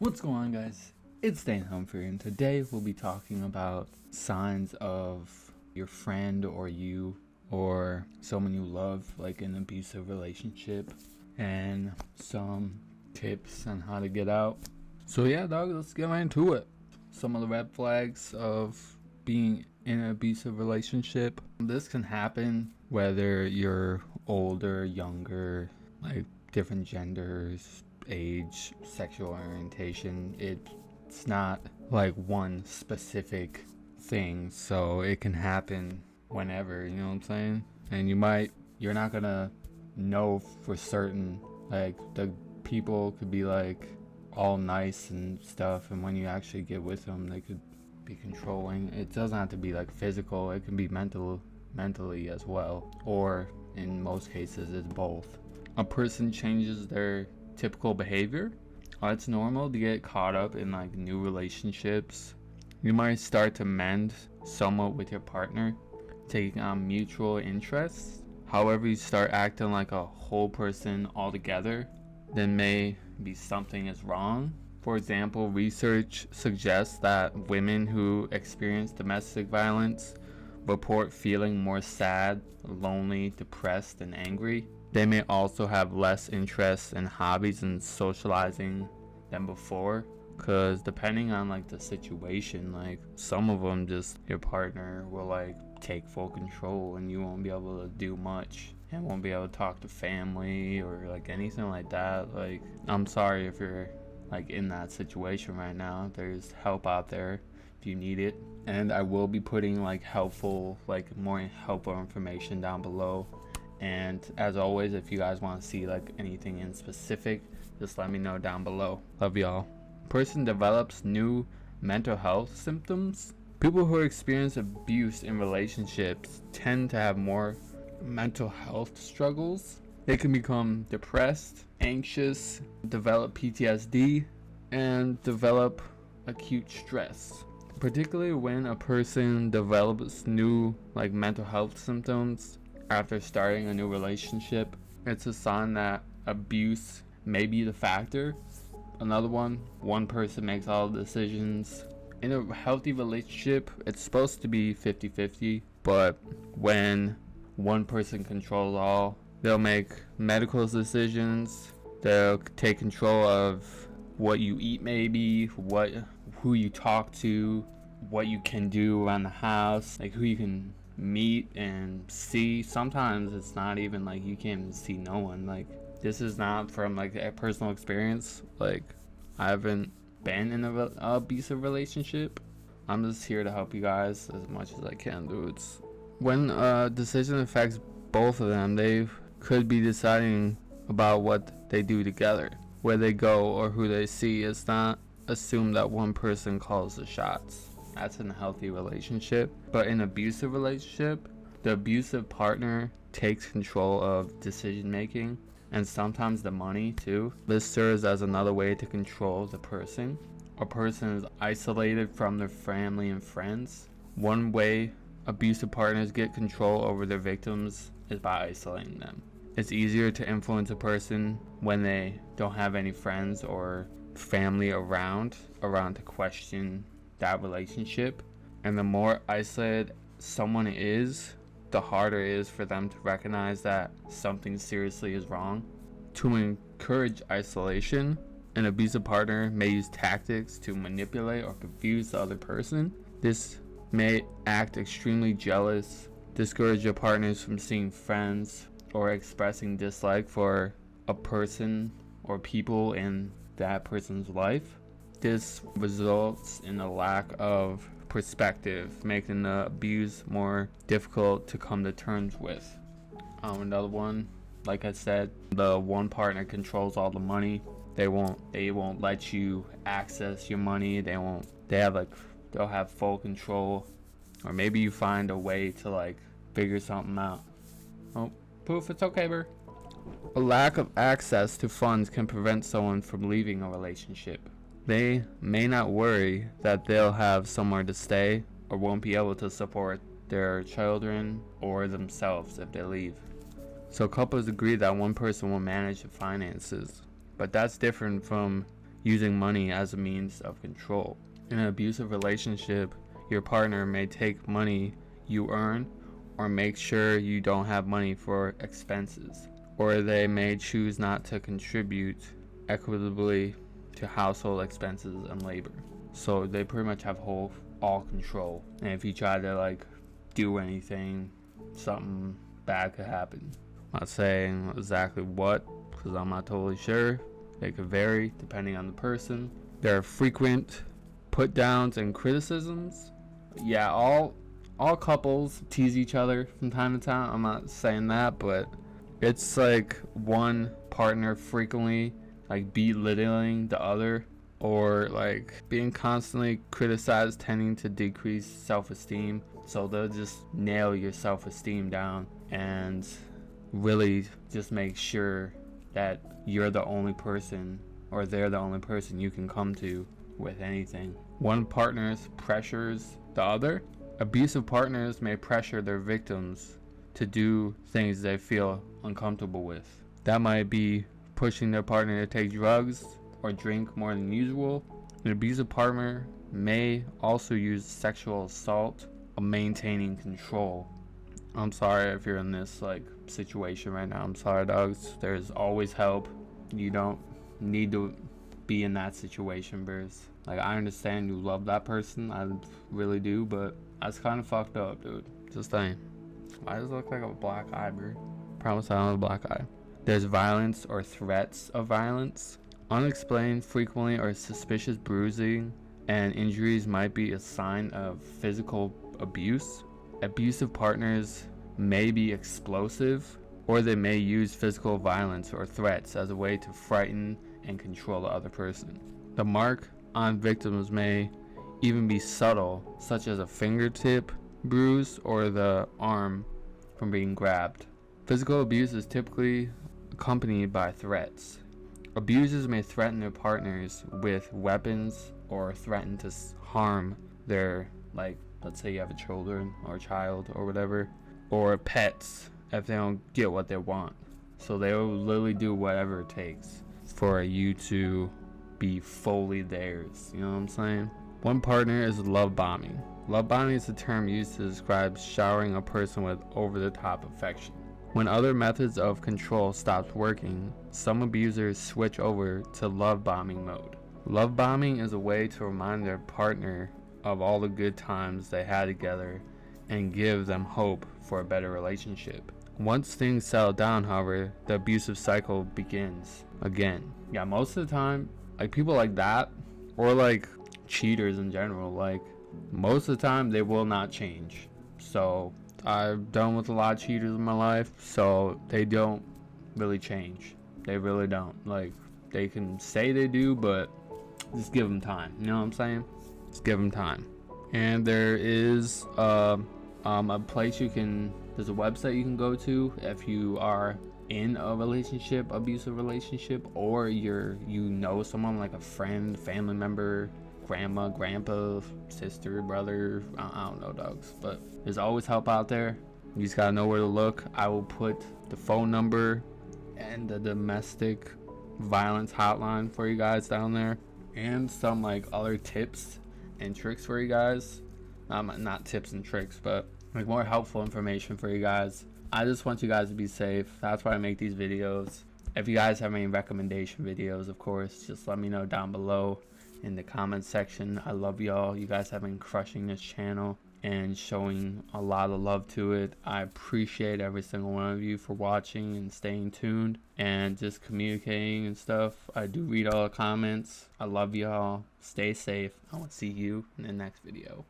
What's going on, guys? It's Humphrey, and today we'll be talking about signs of your friend or you or someone you love, like an abusive relationship, and some tips on how to get out. So yeah, dog, let's get right into it. Some of the red flags of being in an abusive relationship. This can happen whether you're older, younger, like different genders, age, sexual orientation. It's not like one specific thing, so it can happen whenever, you know what I'm saying? And you're not gonna know for certain. Like, the people could be like all nice and stuff, and when you actually get with them, they could be controlling. It doesn't have to be like physical, it can be mentally as well, or in most cases it's both. A person changes their typical behavior. It's normal to get caught up in like new relationships. You might start to mend somewhat with your partner, taking on mutual interests. However, you start acting like a whole person altogether, then maybe something is wrong. For example, research suggests that women who experience domestic violence report feeling more sad, lonely, depressed, and angry. They may also have less interest in hobbies and socializing than before, because depending on like the situation, like some of them, just your partner will like take full control and you won't be able to do much and won't be able to talk to family or like anything like that. Like, I'm sorry if you're like in that situation right now. There's help out there if you need it, and I will be putting like more helpful information down below. And as always, if you guys want to see like anything in specific, just let me know down below. Love y'all. Person develops new mental health symptoms. People who experience abuse in relationships tend to have more mental health struggles. They can become depressed, anxious, develop PTSD, and develop acute stress. Particularly when a person develops new like mental health symptoms after starting a new relationship, it's a sign that abuse may be the factor. Another one person makes all the decisions. In a healthy relationship, it's supposed to be 50-50, but when one person controls all, they'll make medical decisions, they'll take control of what you eat, maybe who you talk to, what you can do around the house, like who you can meet and see. Sometimes it's not even like you can't even see no one. Like, this is not from like a personal experience. Like, I haven't been in a abusive relationship. I'm just here to help you guys as much as I can, dudes. When a decision affects both of them, they could be deciding about what they do together, where they go, or who they see. It's not assumed that one person calls the shots. That's in a healthy relationship. But in an abusive relationship, the abusive partner takes control of decision making, and sometimes the money too. This serves as another way to control the person. A person is isolated from their family and friends. One way abusive partners get control over their victims is by isolating them. It's easier to influence a person when they don't have any friends or family around to question that relationship. And the more isolated someone is, the harder it is for them to recognize that something seriously is wrong. To encourage isolation, an abusive partner may use tactics to manipulate or confuse the other person. This may act extremely jealous, discourage your partners from seeing friends, or expressing dislike for a person or people in that person's life. This results in a lack of perspective, making the abuse more difficult to come to terms with. Another one, like I said, the one partner controls all the money. They won't let you access your money. They'll have full control. Or maybe you find a way to like figure something out. Oh, poof, it's okay, bro. A lack of access to funds can prevent someone from leaving a relationship. They may not worry that they'll have somewhere to stay or won't be able to support their children or themselves if they leave. So couples agree that one person will manage the finances, but that's different from using money as a means of control. In an abusive relationship, your partner may take money you earn or make sure you don't have money for expenses, or they may choose not to contribute equitably to household expenses and labor. So they pretty much have all control, and if you try to do anything, something bad could happen. I'm not saying exactly what, because I'm not totally sure. It could vary depending on the person. There are frequent put downs and criticisms. Yeah, all couples tease each other from time to time. I'm not saying that, but it's like one partner frequently belittling the other, or being constantly criticized, tending to decrease self-esteem. So they'll just nail your self-esteem down and really just make sure that you're the only person, or they're the only person you can come to with anything. One partner pressures the other. Abusive partners may pressure their victims to do things they feel uncomfortable with. That might be pushing their partner to take drugs or drink more than usual. An abusive partner may also use sexual assault or maintaining control. I'm sorry if you're in this situation right now. I'm sorry, dogs. There's always help. You don't need to be in that situation, bros. I understand you love that person. I really do, but that's kind of fucked up, dude. Just saying. Why does it look like a black eye, bro? Promise I don't have a black eye. There's violence or threats of violence. Unexplained, frequently, or suspicious bruising and injuries might be a sign of physical abuse. Abusive partners may be explosive, or they may use physical violence or threats as a way to frighten and control the other person. The mark on victims may even be subtle, such as a fingertip bruise or the arm from being grabbed. Physical abuse is typically accompanied by threats. Abusers may threaten their partners with weapons or threaten to harm their, let's say you have a children or a child or whatever, or pets if they don't get what they want. So they will literally do whatever it takes for you to be fully theirs. You know what I'm saying? One partner is love bombing. Love bombing is a term used to describe showering a person with over-the-top affection. When other methods of control stops working, some abusers switch over to love bombing mode. Love bombing is a way to remind their partner of all the good times they had together and give them hope for a better relationship. Once things settle down, however, the abusive cycle begins again. Yeah, most of the time, people like that, or cheaters in general, most of the time they will not change. So I've done with a lot of cheaters in my life, so they don't really change. They really don't. They can say they do, but just give them time. You know what I'm saying? Just give them time. And there is a place there's a website you can go to if you are in a abusive relationship, or you know someone, like a friend, family member, grandma, grandpa, sister, brother, I don't know, dogs, but there's always help out there. You just gotta know where to look. I will put the phone number and the domestic violence hotline for you guys down there, and some other tips and tricks for you guys. Not tips and tricks, but more helpful information for you guys. I just want you guys to be safe. That's why I make these videos. If you guys have any recommendation videos, of course, just let me know down below in the comments section. I love y'all. You guys have been crushing this channel and showing a lot of love to it. I appreciate every single one of you for watching and staying tuned and just communicating and stuff. I do read all the comments. I love y'all. Stay safe. I will see you in the next video.